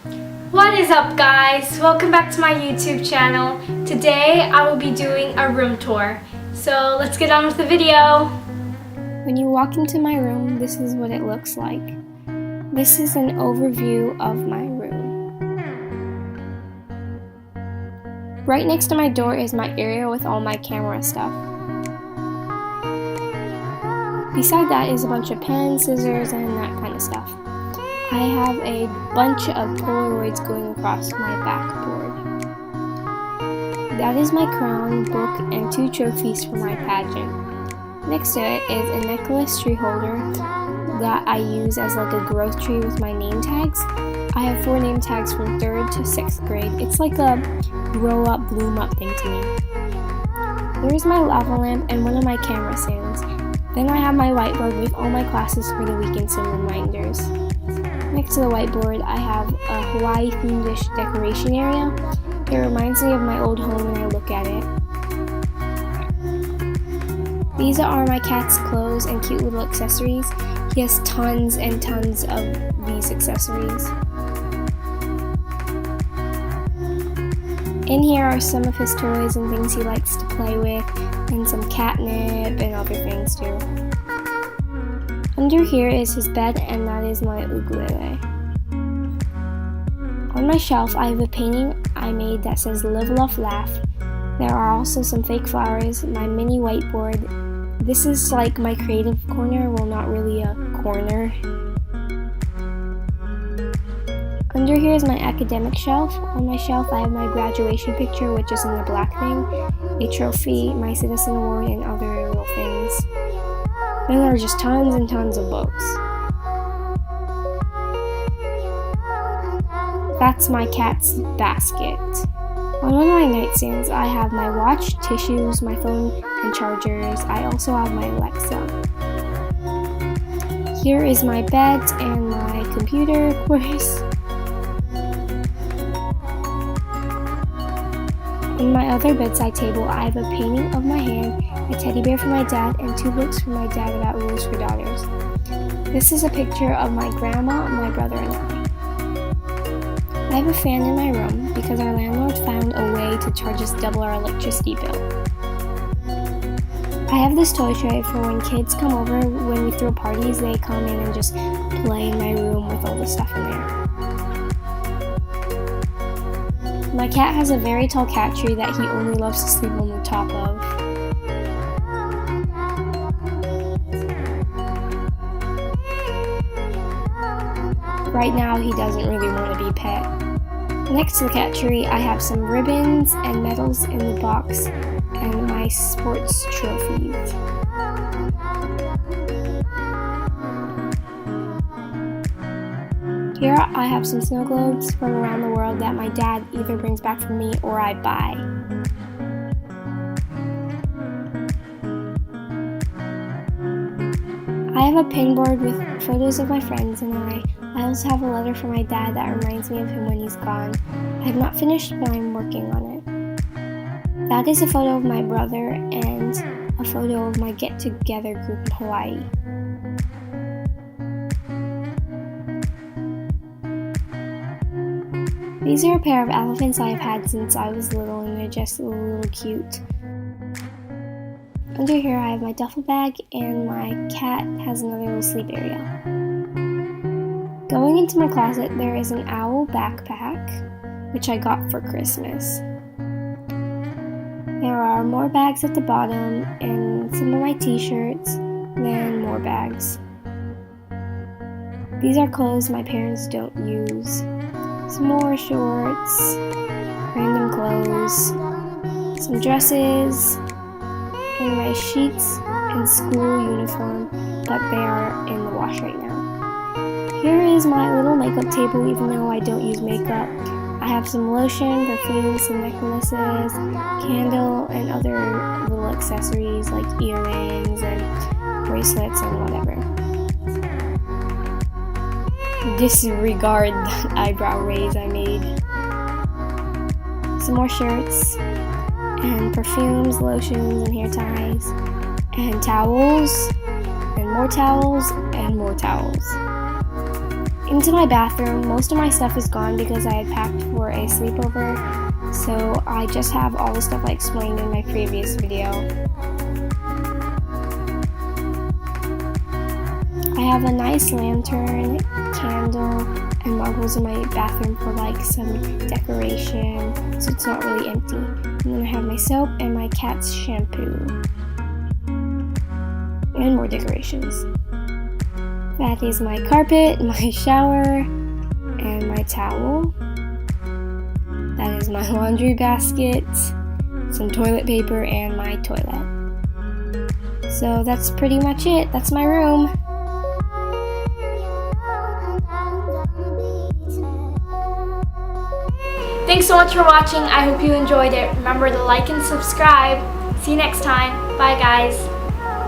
What is up, guys? Welcome back to my YouTube channel. Today I will be doing a room tour. So let's get on with the video. When you walk into my room, this is what it looks like. This is an overview of my room. Right next to my door is my area with all my camera stuff. Beside that is a bunch of pens, scissors, and that kind of stuff. I have a bunch of Polaroids going across my backboard. That is my crown, book, and 2 trophies for my pageant. Next to it is a necklace tree holder that I use as like a growth tree with my name tags. I have 4 name tags from 3rd to 6th grade. It's like a grow up, bloom up thing to me. There's my lava lamp and one of my camera stands. Then I have my whiteboard with all my classes for the week and some reminders. Next to the whiteboard, I have a Hawaii themed-ish decoration area. It reminds me of my old home when I look at it. These are my cat's clothes and cute little accessories. He has tons and tons of these accessories. In here are some of his toys and things he likes to play with, and some catnip and other things too. Under here is his bed, and that is my ukulele. On my shelf, I have a painting I made that says Live, Love, Laugh. There are also some fake flowers, my mini whiteboard. This is like my creative corner, well, not really a corner. Under here is my academic shelf. On my shelf, I have my graduation picture, which is in the black thing, a trophy, my citizen award, and other little things. Then there are just tons and tons of books. That's my cat's basket. On one of my nightstands, I have my watch, tissues, my phone, and chargers. I also have my Alexa. Here is my bed and my computer, of course. On my other bedside table, I have a painting of my hand, a teddy bear for my dad, and 2 books from my dad about rules for daughters. This is a picture of my grandma, my brother, and I. I have a fan in my room because our landlord found a way to charge us double our electricity bill. I have this toy tray for when kids come over. When we throw parties, they come in and just play in my room with all the stuff in there. My cat has a very tall cat tree that he only loves to sleep on the top of. Right now, he doesn't really want to be pet. Next to the cat tree, I have some ribbons and medals in the box and my sports trophies. Here I have some snow globes from around the world that my dad either brings back for me or I buy. I have a pin board with photos of my friends and I also have a letter from my dad that reminds me of him when he's gone. I have not finished, but I'm working on it. That is a photo of my brother and a photo of my get-together group in Hawaii. These are a pair of elephants I've had since I was little, and they're just a little cute. Under here I have my duffel bag, and my cat has another little sleep area. Going into my closet, there is an owl backpack, which I got for Christmas. There are more bags at the bottom, and some of my t-shirts, then more bags. These are clothes my parents don't use. Some more shorts, random clothes, some dresses, and my sheets and school uniform, but they are in the wash right now. Here is my little makeup table, even though I don't use makeup. I have some lotion, perfume, some necklaces, candle, and other little accessories like earrings and bracelets and whatever. Disregard the eyebrow raise I made. Some more shirts, and perfumes, lotions, and hair ties, and towels, and more towels, and more towels. into my bathroom. Most of my stuff is gone because I had packed for a sleepover, so I just have all the stuff I explained in my previous video. I have a nice lantern, candle, and marbles in my bathroom for like some decoration, so it's not really empty. And then I have my soap and my cat's shampoo. And more decorations. That is my carpet, my shower, and my towel. That is my laundry basket, some toilet paper, and my toilet. So that's pretty much it. That's my room. Thanks so much for watching. I hope you enjoyed it. Remember to like and subscribe. See you next time. Bye guys.